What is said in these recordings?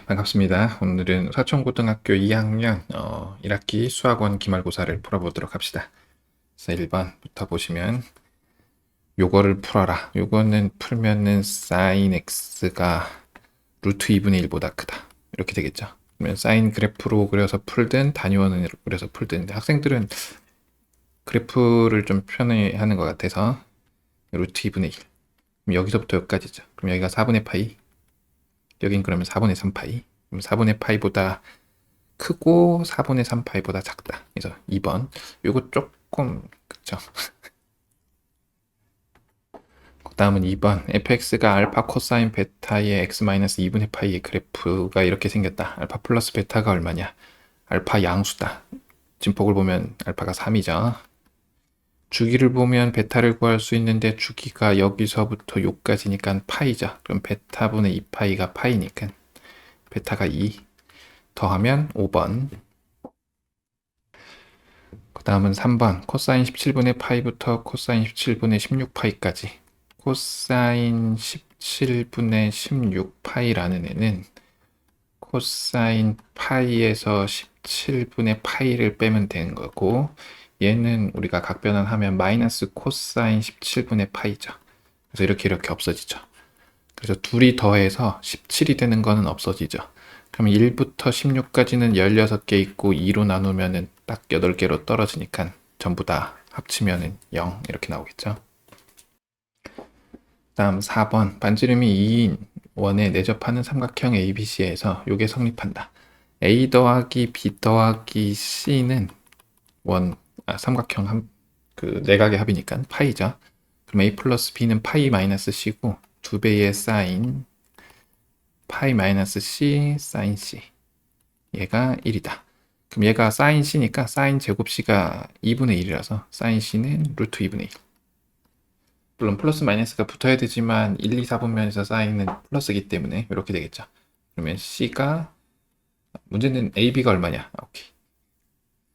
반갑습니다. 오늘은 서천고등학교 2학년 1학기 수학원 기말고사를 풀어보도록 합시다. 그래서 1번부터 보시면 요거를 풀어라. 요거는 풀면은 sin x가 루트 2분의 1보다 크다. 이렇게 되겠죠. 그러면 사인 그래프로 그려서 풀든 단위원으로 그려서 풀든 학생들은 그래프를 좀 편해하는 것 같아서 루트 2분의 1. 그럼 여기서부터 여기까지죠. 그럼 여기가 4분의 파이. 여긴 그러면 4분의 3파이. 그럼 4분의 파이보다 크고 4분의 3파이보다 작다. 그래서 2번. 요거 조금 그쵸. 그 다음은 2번. fx가 알파 코사인 베타의 x-2분의 파이의 그래프가 이렇게 생겼다. 알파 플러스 베타가 얼마냐? 알파 양수다. 진폭을 보면 알파가 3이죠. 주기를 보면 베타를 구할 수 있는데 주기가 여기서부터 요까지니까 파이죠. 그럼 베타분의 2파이가 파이니까 베타가 2 더하면 5번. 그 다음은 3번 코사인 17분의 파이부터 코사인 17분의 16파이까지. 코사인 17분의 16파이라는 애는 코사인 파이에서 17분의 파이를 빼면 되는 거고, 얘는 우리가 각변환하면 마이너스 코사인 17분의 파이죠. 그래서 이렇게 없어지죠. 그래서 둘이 더해서 17이 되는 거는 없어지죠. 그럼 1부터 16까지는 16개 있고 2로 나누면은 딱 8개로 떨어지니까 전부 다 합치면은 0 이렇게 나오겠죠. 다음 4번 반지름이 2인 원에 내접하는 삼각형 ABC에서 요게 성립한다. A 더하기 B 더하기 C는 삼각형 그 내각의 합이니까 파이죠. 그럼 A 플러스 B는 파이 마이너스 C고 2배의 사인 파이 마이너스 C 사인 C 얘가 1이다. 그럼 얘가 사인 C니까 사인 제곱 C가 2분의 1이라서 사인 C는 루트 2분의 1. 물론 플러스 마이너스가 붙어야 되지만 1, 2, 4분면에서 사인은 플러스이기 때문에 이렇게 되겠죠. 그러면 C가 문제는 AB가 얼마냐? 오케이.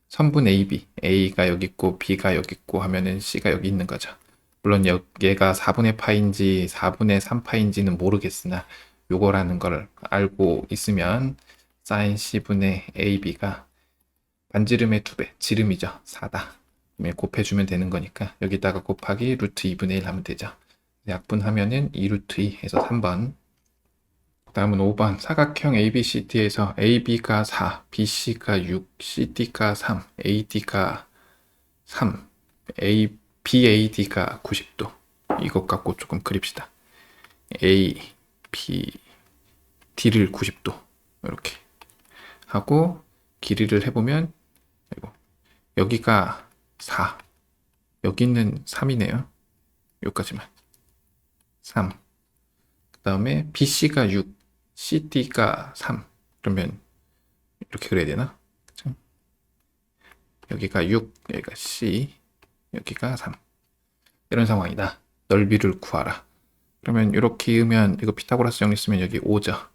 선분 AB, A가 여기 있고 B가 여기 있고 하면은 C가 여기 있는 거죠. 물론 얘가 4분의 파인지 4분의 3파인지는 모르겠으나 요거라는 걸 알고 있으면 사인 C분의 AB가 반지름의 2배, 지름이죠. 4다. 곱해주면 되는 거니까 여기다가 곱하기 루트 2분의 1 하면 되죠. 약분하면은 2 루트 2 해서 3번. 다음은 5번 사각형 ABCD에서 AB가 4, BC가 6, CD가 3, AD가 3, BAD가 90도. 이것 갖고 조금 그립시다. A, B, D를 90도 이렇게 하고 길이를 해보면 여기가 4, 여기는 3이네요. 여기까지만 3. 그 다음에 BC가 6, CD가 3. 그러면 이렇게 그려야 되나? 그쵸? 여기가 6, 여기가 C, 여기가 3. 이런 상황이다. 넓이를 구하라. 그러면 이렇게 이으면 이거 피타고라스 정리 쓰면 여기 5죠.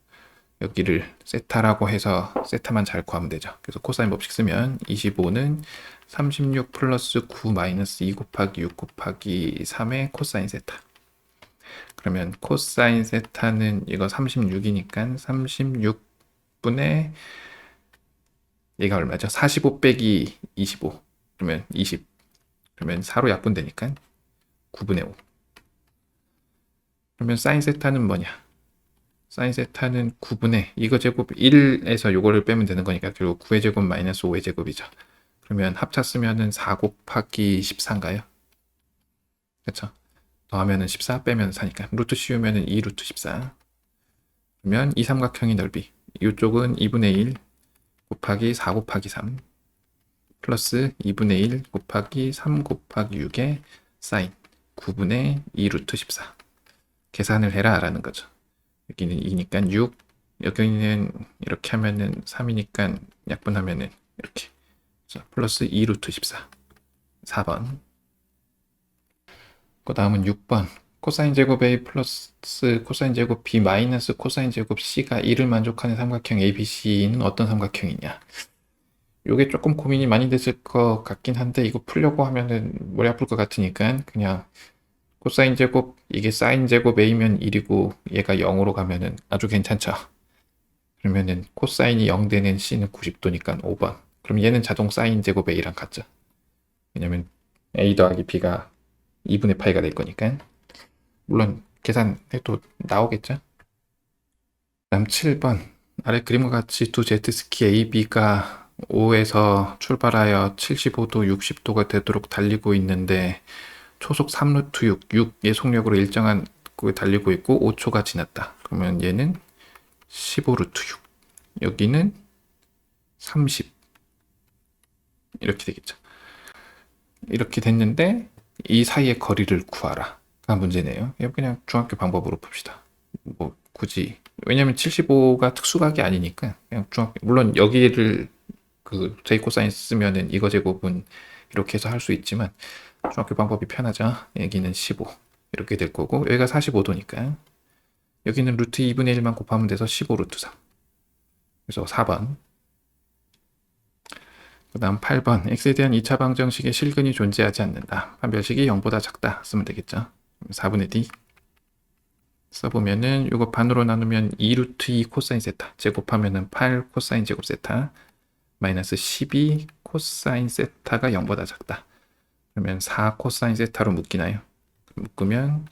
여기를 세타라고 해서 세타만 잘 구하면 되죠. 그래서 코사인 법칙 쓰면 25는 36 플러스 9 마이너스 2 곱하기 6 곱하기 3의 코사인 세타. 그러면 코사인 세타는 이거 36이니까 36분의 얘가 얼마죠? 45 빼기 25. 그러면 20. 그러면 4로 약분되니까 9분의 5. 그러면 사인 세타는 뭐냐? 사인 세타는 9분의 이거 제곱 1에서 요거를 빼면 되는 거니까 결국 9의 제곱 마이너스 5의 제곱이죠. 그러면 합차 쓰면은 4 곱하기 14인가요? 그렇죠? 더하면은 14 빼면 4니까 루트 씌우면은 2 루트 14. 그러면 이 삼각형의 넓이 이쪽은 2분의 1 곱하기 4 곱하기 3 플러스 2분의 1 곱하기 3 곱하기 6의 사인 9분의 2 루트 14. 계산을 해라 라는 거죠. 여기는 2니까 6, 여기는 이렇게 하면은 3이니까 약분하면은 이렇게 플러스 2 루트 14. 4번. 그 다음은 6번. 코사인 제곱 A 플러스 코사인 제곱 B 마이너스 코사인 제곱 C가 1을 만족하는 삼각형 ABC는 어떤 삼각형이냐. 요게 조금 고민이 많이 됐을 것 같긴 한데 이거 풀려고 하면은 머리 아플 것 같으니까 그냥 코사인 제곱 이게 사인 제곱 A면 1이고 얘가 0으로 가면은 아주 괜찮죠. 그러면은 코사인이 0 되는 C는 90도니까 5번. 그럼 얘는 자동 사인 제곱 A랑 같죠. 왜냐면 A 더하기 B가 2분의 파이가 될 거니까. 물론 계산해도 나오겠죠. 다음 7번. 아래 그림과 같이 두 제트스키 A, B가 5에서 출발하여 75도, 60도가 되도록 달리고 있는데 초속 3루트 6, 6의 속력으로 일정한 곳에 달리고 있고 5초가 지났다. 그러면 얘는 15루트 6. 여기는 30. 이렇게 되겠죠. 이렇게 됐는데 이 사이의 거리를 구하라. 가 문제네요. 이거 그냥 중학교 방법으로 봅시다. 뭐 굳이 왜냐면 75가 특수각이 아니니까 그냥 중학교 물론 여기를 그 제이 코사인 쓰면은 이거 제곱은 이렇게 해서 할 수 있지만 중학교 방법이 편하죠. 여기는 15 이렇게 될 거고 여기가 45도니까 여기는 루트 2분의 1만 곱하면 돼서 15 루트 3. 그래서 4번. 그 다음 8번. x에 대한 2차 방정식에 실근이 존재하지 않는다. 판별식이 0보다 작다. 쓰면 되겠죠. 4분의 d. 써보면은 이거 반으로 나누면 2 루트 2 코사인 세타. 제곱하면은 8 코사인 제곱 세타. 마이너스 12 코사인 세타가 0보다 작다. 그러면 4 코사인 세타로 묶이나요? 묶으면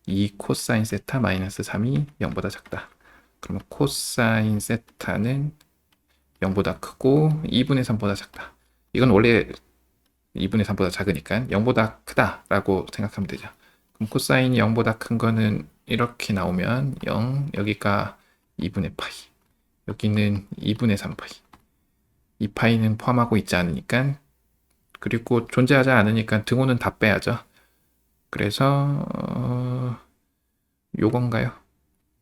2 코사인 세타 마이너스 3이 0보다 작다. 그러면 코사인 세타는 0보다 크고 2분의 3보다 작다. 이건 원래 2분의 3보다 작으니까 0보다 크다라고 생각하면 되죠. 그럼 코사인이 0보다 큰 거는 이렇게 나오면 0, 여기가 2분의 파이, 여기는 2분의 3파이. 이 파이는 포함하고 있지 않으니까, 그리고 존재하지 않으니까 등호는 다 빼야죠. 그래서 요건가요?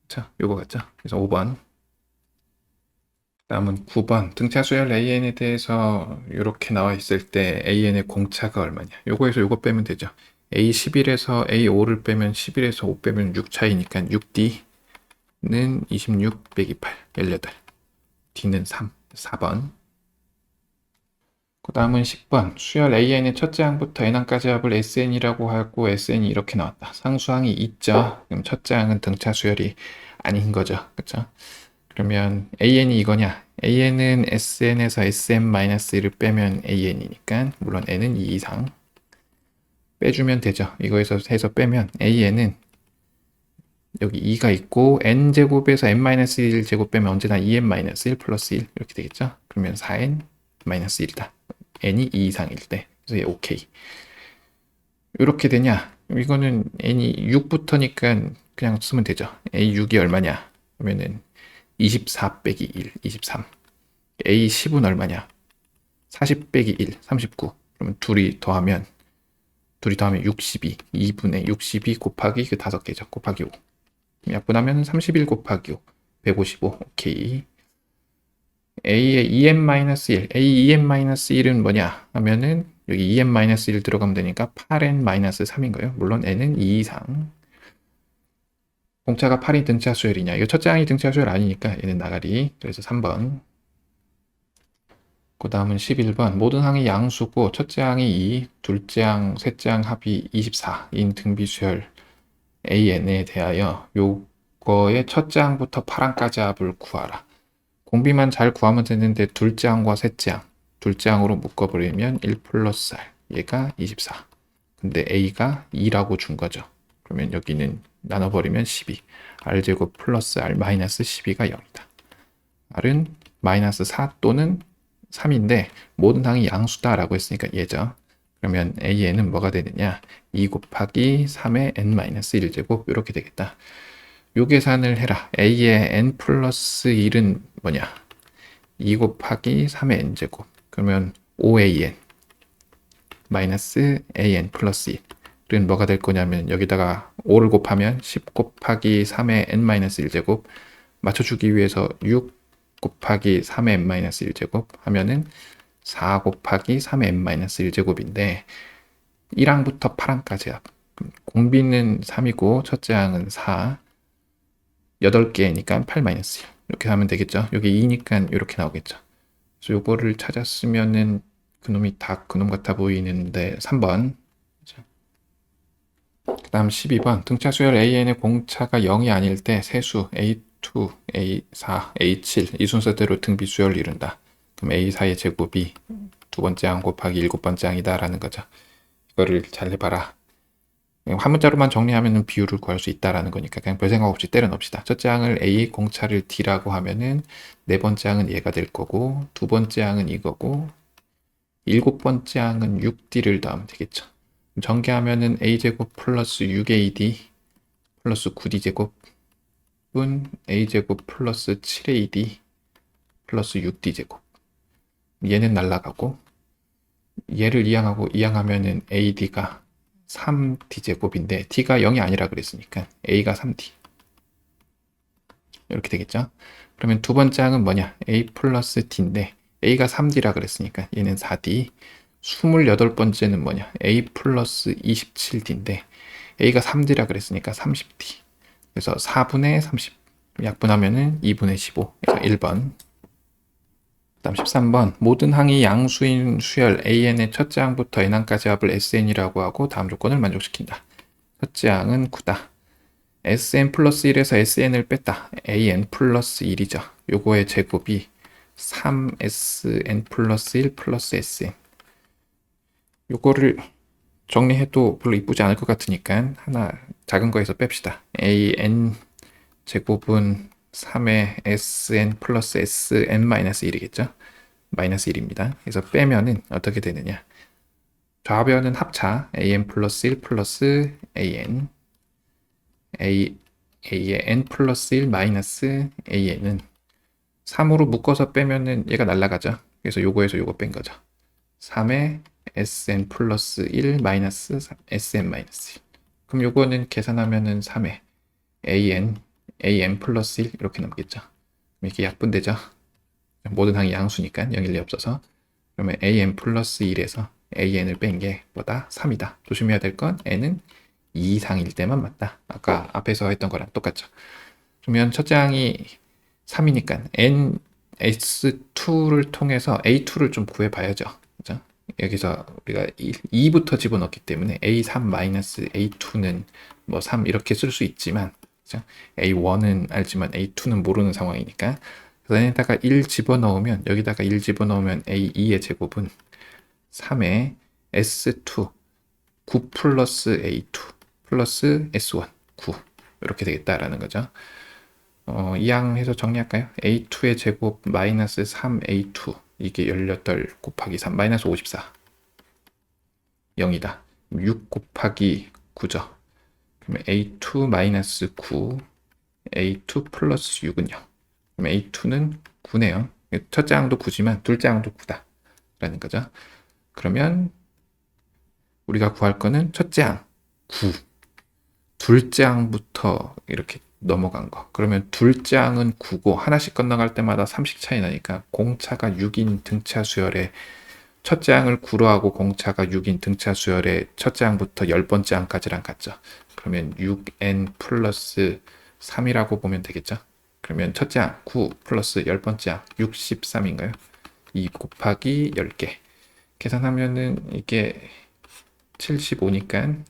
자, 요거 같죠? 그래서 5번. 다음은 9번. 등차 수열 AN에 대해서 이렇게 나와 있을 때 AN의 공차가 얼마냐? 요거에서 요거 빼면 되죠. A11에서 A5를 빼면 11에서 5 빼면 6 차이니까 6D는 26 빼기 8, 18. D는 3, 4번. 그 다음은 10번. 수열 AN의 첫째 항부터 n항까지 합을 SN이라고 하고 SN이 이렇게 나왔다. 상수항이 있죠. 그럼 첫째 항은 등차 수열이 아닌 거죠. 그쵸? 그러면 AN이 이거냐? AN은 SN에서 SM-1을 빼면 AN이니까 물론 N은 2 이상 빼주면 되죠. 이거에서 해서 빼면 AN은 여기 2가 있고 N제곱에서 N-1 제곱 빼면 언제나 2N-1 플러스 1 이렇게 되겠죠. 그러면 4N-1이다. N이 2 이상일 때. 그래서 얘 오케이. 이렇게 되냐? 이거는 N이 6부터니까 그냥 쓰면 되죠. A6이 얼마냐? 그러면은 24 빼기 1, 23. A10은 얼마냐? 40 빼기 1, 39. 그러면 둘이 더하면 62. 2분의 62 곱하기 그 5개죠. 곱하기 5. 약분하면 31 곱하기 5. 155. 오케이. A의 2n-1. A 2n-1은 뭐냐? 하면은 여기 2n-1 들어가면 되니까 8n-3인 거예요. 물론 n은 2 이상. 공차가 8이 등차 수열이냐? 이거 첫째 항이 등차 수열 아니니까 얘는 나가리. 그래서 3번. 그 다음은 11번. 모든 항이 양수고 첫째 항이 2, 둘째 항, 셋째 항 합이 24인 등비수열 AN에 대하여 요거의 첫째 항부터 8항까지 합을 구하라. 공비만 잘 구하면 되는데 둘째 항과 셋째 항, 둘째 항으로 묶어버리면 1 플러스 R, 얘가 24. 근데 A가 2라고 준 거죠. 그러면 여기는 나눠버리면 12. R제곱 플러스 R 마이너스 12가 0이다. R은 마이너스 4 또는 3인데 모든 항이 양수다라고 했으니까 얘죠. 그러면 AN은 뭐가 되느냐? 2 곱하기 3의 n-1제곱 이렇게 되겠다. 요 계산을 해라. A의 n 플러스 1은 뭐냐? 2 곱하기 3의 n제곱. 그러면 5an 마이너스 an 플러스 1은 뭐가 될 거냐면 여기다가 5를 곱하면 10 곱하기 3의 n-1제곱 맞춰주기 위해서 6 곱하기 3의 n-1제곱 하면은 4 곱하기 3의 n-1제곱인데 1항부터 8항까지 합. 공비는 3이고 첫째 항은 4. 8개니까 8-1 이렇게 하면 되겠죠. 여기 2니까 이렇게 나오겠죠. 그래서 요거를 찾았으면은 그놈이 다 그놈 같아 보이는데 3번. 그 다음 12번. 등차 수열 AN의 공차가 0이 아닐 때 세수 A A4, A7 이 순서대로 등비 수열을 이룬다. 그럼 A4의 제곱이 두 번째 항 곱하기 일곱 번째 항이다 라는 거죠. 이거를 잘 해봐라. 한 문자로만 정리하면 비율을 구할 수 있다라는 거니까 그냥 별 생각 없이 때려 넣읍시다. 첫째 항을 A, 공차를 D라고 하면은 네 번째 항은 얘가 될 거고 두 번째 항은 이거고 일곱 번째 항은 6D를 더하면 되겠죠. 전개하면은 A제곱 플러스 6AD 플러스 9D제곱은 A제곱 플러스 7AD 플러스 6D제곱. 얘는 날라가고 얘를 이항하고 이항하면은 AD가 3D제곱인데 D가 0이 아니라 그랬으니까 A가 3D 이렇게 되겠죠. 그러면 두 번째 항은 뭐냐? A 플러스 D인데 A가 3D라 그랬으니까 얘는 4D. 28번째는 뭐냐? A 플러스 27D인데 A가 3D라 그랬으니까 30D. 그래서 4분의 30 약분하면은 2분의 15. 그래서 1번. 그다음 13번 모든 항이 양수인 수열 AN의 첫째 항부터 n항까지 합을 SN이라고 하고 다음 조건을 만족시킨다. 첫째 항은 9다. SN 플러스 1에서 SN을 뺐다. AN 플러스 1이죠. 요거의 제곱이 3SN 플러스 1 플러스 SN. 요거를 정리해도 별로 이쁘지 않을 것 같으니까 하나 작은 거에서 뺍시다. AN 제곱은 3의 SN 플러스 SN 마이너스 1이겠죠. 마이너스 1입니다. 그래서 빼면은 어떻게 되느냐. 좌변은 합차 AN 플러스 1 플러스 AN A의 N 플러스 1 마이너스 AN은 3으로 묶어서 빼면은 얘가 날라가죠. 그래서 요거에서 요거 뺀 거죠. 3의 SN 플러스 1 마이너스 SN 마이너스 1. 그럼 요거는 계산하면은 3의 AN 플러스 1 이렇게 남겠죠. 이렇게 약분되죠. 모든 항이 양수니까 영일리 없어서. 그러면 AN 플러스 1에서 AN을 뺀 게 뭐다? 3이다. 조심해야 될 건 N은 2 이상일 때만 맞다. 아까 앞에서 했던 거랑 똑같죠. 그러면 첫째 항이 3이니까 NS2를 통해서 A2를 좀 구해봐야죠. 그죠? 여기서 우리가 2부터 집어넣기 때문에 A3-A2는 뭐 3 이렇게 쓸 수 있지만 그죠? A1은 알지만 A2는 모르는 상황이니까 그래서 여기다가 1 집어넣으면 여기다가 1 집어넣으면 A2의 제곱은 3의 S2 9 플러스 A2 플러스 S1 9 이렇게 되겠다라는 거죠. 이항해서 정리할까요? A2의 제곱 마이너스 3A2 이게 18 곱하기 3 마이너스 54 0이다. 6 곱하기 9죠. 그러면 A2 마이너스 9 A2 플러스 6은 0. 그럼 A2는 9네요. 첫째 항도 9지만 둘째 항도 9다 라는 거죠. 그러면 우리가 구할 거는 첫째 항 9 둘째 항부터 이렇게 넘어간 거. 그러면 둘째 항은 9고 하나씩 건너갈 때마다 3씩 차이 나니까 공차가 6인 등차 수열에 첫째 항을 9로 하고 공차가 6인 등차 수열에 첫째 항부터 10번째 항까지랑 같죠. 그러면 6n 플러스 3이라고 보면 되겠죠. 그러면 첫째 항 9 플러스 10번째 항 63인가요? 2 곱하기 10개. 계산하면은 이게 75니까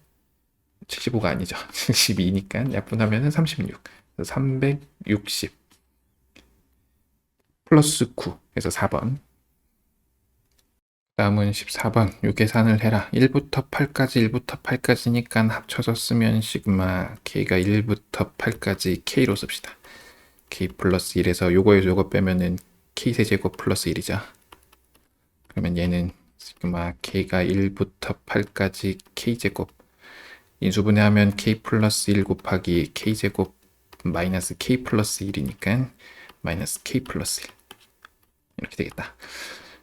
75가 아니죠. 72니까 약분하면은 36. 360 플러스 9 해서 4번. 다음은 14번. 요 계산을 해라. 1부터 8까지 1부터 8까지니까 합쳐서 쓰면 시그마 K가 1부터 8까지 K로 씁시다. K 플러스 1에서 요거에서 요거 빼면은 K 세제곱 플러스 1이죠. 그러면 얘는 시그마 K가 1부터 8까지 K제곱 인수분해하면 K 플러스 1 곱하기 K제곱 마이너스 K 플러스 1이니까 마이너스 K 플러스 1 이렇게 되겠다.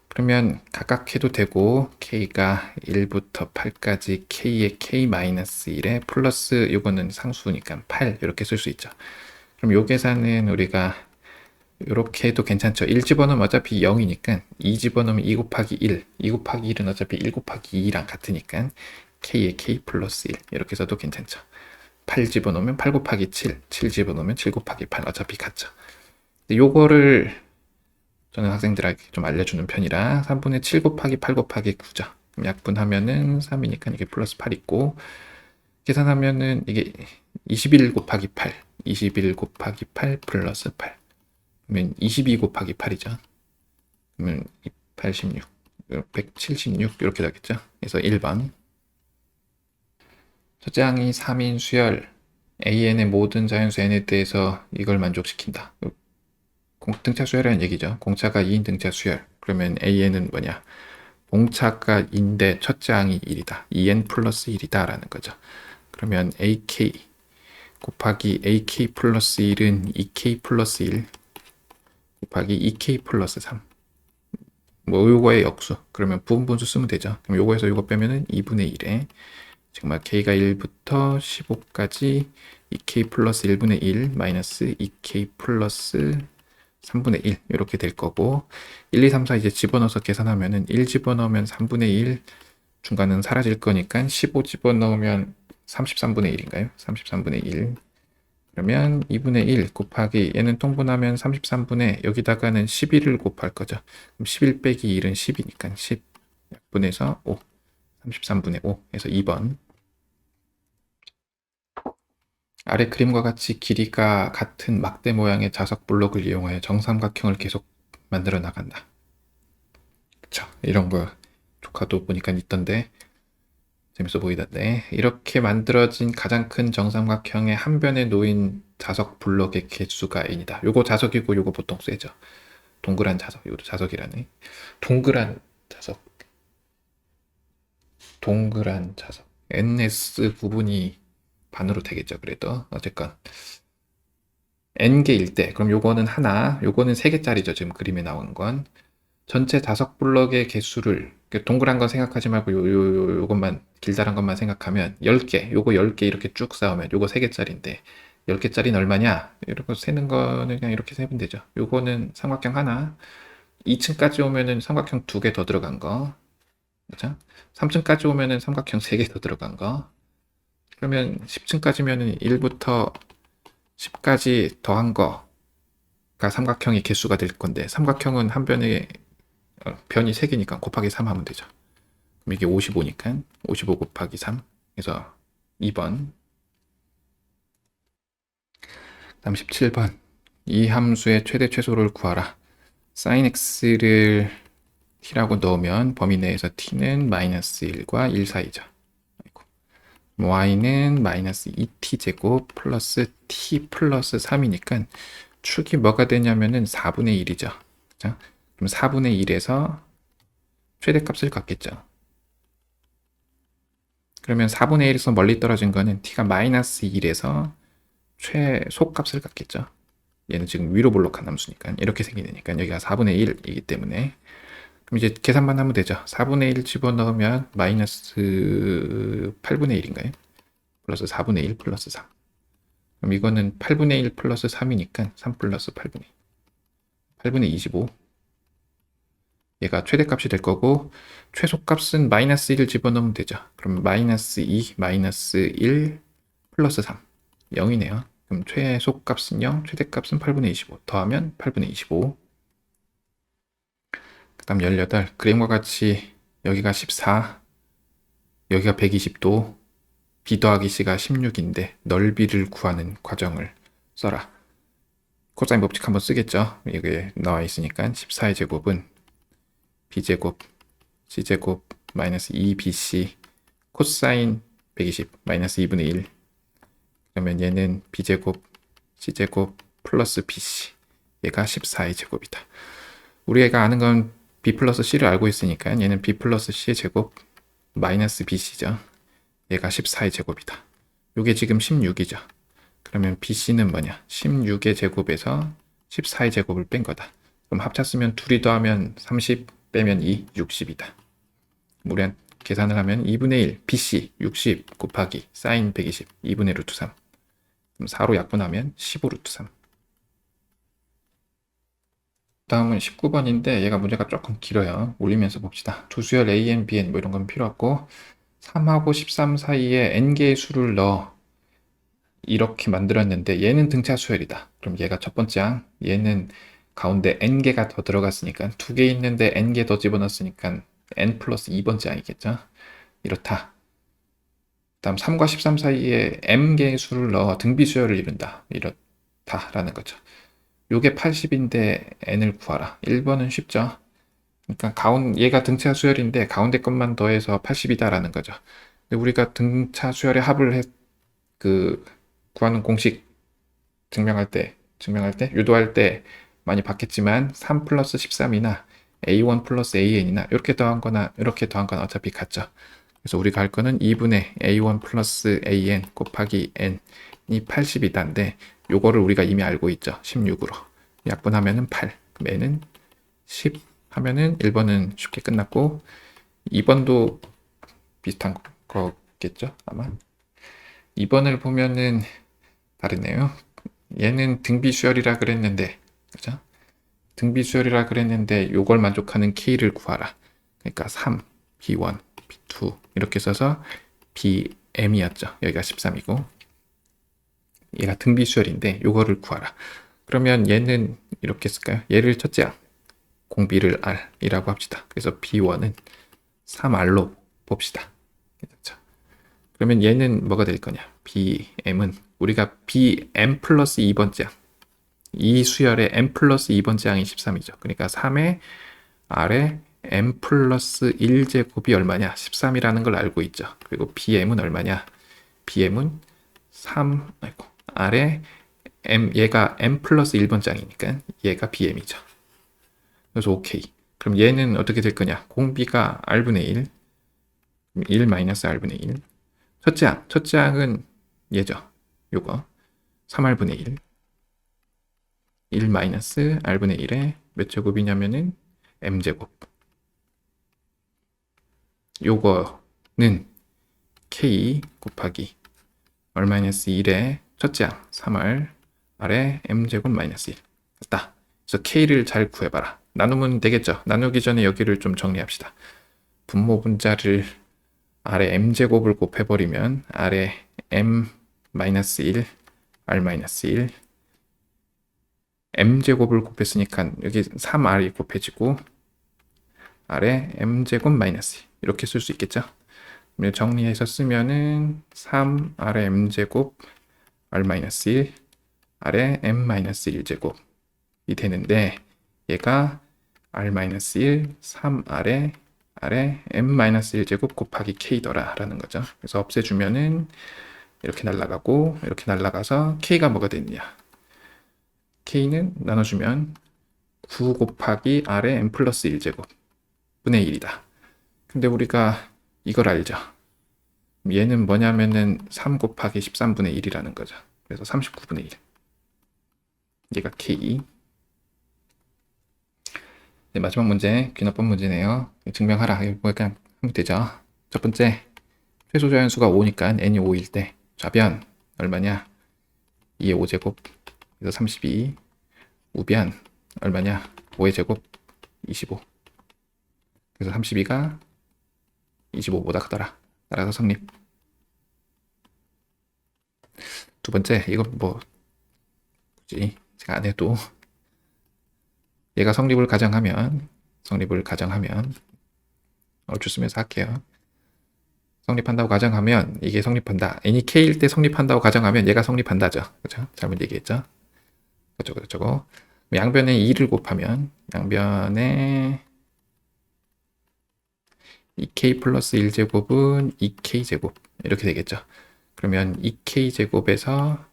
그러면 각각 해도 되고 K가 1부터 8까지 K의 K 마이너스 1에 플러스 요거는 상수니까 8 이렇게 쓸 수 있죠. 그럼 요 계산은 우리가 이렇게 해도 괜찮죠. 1 집어넣으면 어차피 0이니까 2 집어넣으면 2 곱하기 1 2 곱하기 1은 어차피 1 곱하기 2랑 같으니까 K의 K 플러스 1 이렇게 써도 괜찮죠. 8 집어넣으면 8 곱하기 7 7 집어넣으면 7 곱하기 8 어차피 같죠. 요거를 저는 학생들에게 좀 알려주는 편이라 3분의 7 곱하기 8 곱하기 9죠. 약분하면은 3이니까 이게 플러스 8 있고 계산하면은 이게 21 곱하기 8 21 곱하기 8 플러스 8. 그러면 22 곱하기 8이죠. 그러면 86, 176 이렇게 되겠죠. 그래서 1번. 첫째 항이 3인 수열 AN의 모든 자연수 N에 대해서 이걸 만족시킨다. 등차 수열이라는 얘기죠. 공차가 2인 등차 수열. 그러면 AN은 뭐냐? 공차가 2인데 첫째 항이 1이다. 2N 플러스 1이다 라는 거죠. 그러면 AK 곱하기 AK 플러스 1은 2K 플러스 1 곱하기 2K 플러스 3. 뭐 요거의 역수. 그러면 부분분수 쓰면 되죠. 그럼 요거에서 요거 빼면은 2분의 1에 정말 K가 1부터 15까지 2K 플러스 1분의 1 마이너스 2K 플러스 3분의 1 이렇게 될 거고 1, 2, 3, 4 이제 집어넣어서 계산하면은 1 집어넣으면 3분의 1 중간은 사라질 거니까 15 집어넣으면 33분의 1인가요? 33분의 1 그러면 2분의 1 곱하기 얘는 통분하면 33분의 여기다가는 11을 곱할 거죠. 그럼 11 빼기 1은 10이니까 10분에서 5 33분의 5 해서 2번. 아래 그림과 같이 길이가 같은 막대 모양의 자석 블록을 이용하여 정삼각형을 계속 만들어 나간다. 그쵸? 이런 거 조카도 보니까 있던데 재밌어 보이던데 이렇게 만들어진 가장 큰 정삼각형의 한 변에 놓인 자석 블록의 개수가 n이다. 요거 자석이고 요거 보통 쇠죠. 동그란 자석, 이것도 자석이라네. 동그란 자석, 동그란 자석. ns 부분이 반으로 되겠죠. 그래도 어쨌건 n개일 때 그럼 요거는 하나, 요거는 3개짜리죠. 지금 그림에 나온 건 전체 자석 블럭의 개수를 동그란 건 생각하지 말고 요것만 길다란 것만 생각하면 10개, 요거 10개 이렇게 쭉 쌓으면 요거 3개짜리인데 10개짜리는 얼마냐? 이렇게 세는 거는 그냥 이렇게 세면 되죠. 요거는 삼각형 하나, 2층까지 오면은 삼각형 2개 더 들어간 거, 그죠? 3층까지 오면은 삼각형 3개 더 들어간 거. 그러면 10층까지면은 1부터 10까지 더한 거가 삼각형의 개수가 될 건데 삼각형은 한 변에 변이 3개니까 곱하기 3 하면 되죠. 그럼 이게 55니까 55 곱하기 3 그래서 2번. 다음 17번 이 함수의 최대 최소를 구하라. sin x를 t라고 넣으면 범위 내에서 t는 마이너스 1과 1 사이죠. y는 마이너스 2t 제곱 플러스 t 플러스 3이니까 축이 뭐가 되냐면은 4분의 1이죠. 그죠? 그럼 4분의 1에서 최대값을 갖겠죠. 그러면 4분의 1에서 멀리 떨어진 거는 t가 마이너스 1에서 최소값을 갖겠죠. 얘는 지금 위로 볼록한 함수니까 이렇게 생기니까 여기가 4분의 1이기 때문에 그럼 이제 계산만 하면 되죠. 4분의 1 집어넣으면 마이너스 8분의 1인가요? 플러스 4분의 1 플러스 3. 그럼 이거는 8분의 1 플러스 3이니까 3 플러스 8분의 2. 8분의 25. 얘가 최대값이 될 거고 최소값은 마이너스 1을 집어넣으면 되죠. 그럼 마이너스 2, 마이너스 1 플러스 3. 0이네요. 그럼 최소값은 0, 최대값은 8분의 25. 더하면 8분의 25. 그 다음 18. 그림과 같이 여기가 14, 여기가 120도, b 더하기 c가 16인데 넓이를 구하는 과정을 써라. 코사인 법칙 한번 쓰겠죠. 이게 나와 있으니까 14의 제곱은 b제곱 c제곱 마이너스 2bc 코사인 120 마이너스 2분의 1 그러면 얘는 b제곱 c제곱 플러스 bc 얘가 14의 제곱이다. 우리가 아는 건 b 플러스 c를 알고 있으니까 얘는 b 플러스 c의 제곱 마이너스 bc죠. 얘가 14의 제곱이다. 이게 지금 16이죠. 그러면 bc는 뭐냐? 16의 제곱에서 14의 제곱을 뺀 거다. 그럼 합쳤으면 둘이 더하면 30 빼면 2, 60이다. 우리 계산을 하면 2분의 1 bc 60 곱하기 사인 120 2분의 루트 3 그럼 4로 약분하면 15 루트 3. 다음은 19번인데 얘가 문제가 조금 길어요. 올리면서 봅시다. 두 수열 a, n, b, n 뭐 이런 건 필요 없고 3하고 13 사이에 n개의 수를 넣어 이렇게 만들었는데 얘는 등차 수열이다. 그럼 얘가 첫 번째 항, 얘는 가운데 n개가 더 들어갔으니까 2개 있는데 n개 더 집어넣었으니까 n 플러스 2번째 항이겠죠. 이렇다. 그 다음 3과 13 사이에 m개의 수를 넣어 등비 수열을 이룬다. 이렇다라는 거죠. 요게 80인데 n을 구하라. 1번은 쉽죠. 그러니까 얘가 등차 수열인데 가운데 것만 더해서 80이다라는 거죠. 근데 우리가 등차 수열의 합을 구하는 공식 증명할 때, 유도할 때 많이 봤겠지만 3 플러스 13이나 a1 플러스 an이나 이렇게 더한 거나 이렇게 더한 건 어차피 같죠. 그래서 우리가 할 거는 2분의 a1 플러스 an 곱하기 n이 80이다인데 요거를 우리가 이미 알고 있죠. 16으로. 약분하면은 8, 그럼 n은 10 하면은 1번은 쉽게 끝났고 2번도 비슷한 거겠죠, 아마. 2번을 보면은 다르네요. 얘는 등비수열이라 그랬는데, 그죠? 등비수열이라 그랬는데 요걸 만족하는 K를 구하라. 그러니까 3, B1, B2 이렇게 써서 BM이었죠. 여기가 13이고 얘가 등비수열인데 요거를 구하라. 그러면 얘는 이렇게 쓸까요? 얘를 첫째 항, 공비를 R이라고 합시다. 그래서 B1은 3R로 봅시다. 그렇죠? 그러면 얘는 뭐가 될 거냐? BM은 우리가 BM 플러스 2번째 항, 이 수열의 m 플러스 2번째 항이 13이죠. 그러니까 3의 R의 m 플러스 1제곱이 얼마냐? 13이라는 걸 알고 있죠. 그리고 BM은 얼마냐? BM은 3, R의 얘가 m 플러스 1번째 항이니까 얘가 BM이죠. 그래서 오케이. 그럼 얘는 어떻게 될 거냐? 공비가 R분의 1 마이너스 R분의 1. 첫째 항은 얘죠. 요거 3R분의 1 마이너스 R분의 1에 몇 제곱이냐면은 M제곱. 요거는 K 곱하기 R 마이너스 1에 첫째 항 3R R에 M제곱 마이너스 1. 됐다. 그래서 K를 잘 구해봐라. 나누면 되겠죠. 나누기 전에 여기를 좀 정리합시다. 분모 분자를 R에 M제곱을 곱해버리면 R에 M 마이너스 1 R 마이너스 1 m제곱을 곱했으니까 여기 3r이 곱해지고 r에 m제곱 마이너스 1 이렇게 쓸 수 있겠죠. 정리해서 쓰면은 3r의 m제곱 r 마이너스 1 r에 m 마이너스 1제곱이 되는데 얘가 r 마이너스 1 3r에 m 마이너스 1제곱 곱하기 k더라 라는 거죠. 그래서 없애주면은 이렇게 날아가고 이렇게 날아가서 k가 뭐가 되느냐? k는 나눠주면 9 곱하기 r의 m 플러스 1제곱 분의 1이다. 근데 우리가 이걸 알죠. 얘는 뭐냐면은 3 곱하기 13분의 1이라는 거죠. 그래서 39분의 1. 얘가 k. 네, 마지막 문제, 귀납법 문제네요. 증명하라. 이거 그냥 하면 되죠. 첫 번째, 최소 자연수가 5니까 n이 5일 때 좌변 얼마냐? 2의 5제곱 그래서 32. 우변 얼마냐? 5의 제곱 25. 그래서 32가 25보다 크더라. 따라서 성립. 두 번째, 이건 뭐 굳이 제가 안 해도 얘가 성립을 가정하면 얼추 쓰면서 할게요. 성립한다고 가정하면 이게 성립한다. n이 k일 때 성립한다고 가정하면 얘가 성립한다죠. 그죠? 잘못 얘기했죠? 그렇죠. 양변에 2를 곱하면 양변에 2k 플러스 1제곱은 2k제곱 이렇게 되겠죠. 그러면 2k제곱에서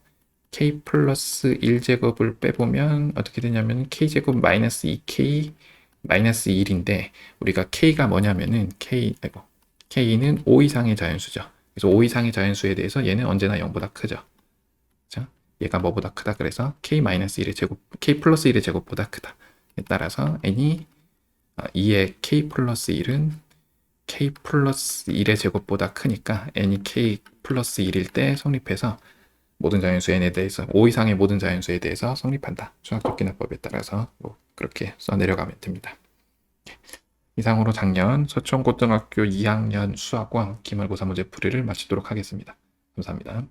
k 플러스 1제곱을 빼보면 어떻게 되냐면 k제곱 마이너스 2k 마이너스 1인데 우리가 k가 뭐냐면은 k는 5 이상의 자연수죠. 그래서 5 이상의 자연수에 대해서 얘는 언제나 0보다 크죠. 그렇죠? 얘가 뭐보다 크다 그래서 k 마이너스 1의 제곱, k 플러스 1의 제곱보다 크다. 따라서 n이 2의 k 플러스 1은 k 플러스 1의 제곱보다 크니까 n이 k 플러스 1일 때 성립해서 모든 자연수 n에 대해서 5 이상의 모든 자연수에 대해서 성립한다. 수학적 기납법에 따라서 뭐 그렇게 써 내려가면 됩니다. 이상으로 작년 서촌고등학교 2학년 수학과 기말고사 문제 풀이를 마치도록 하겠습니다. 감사합니다.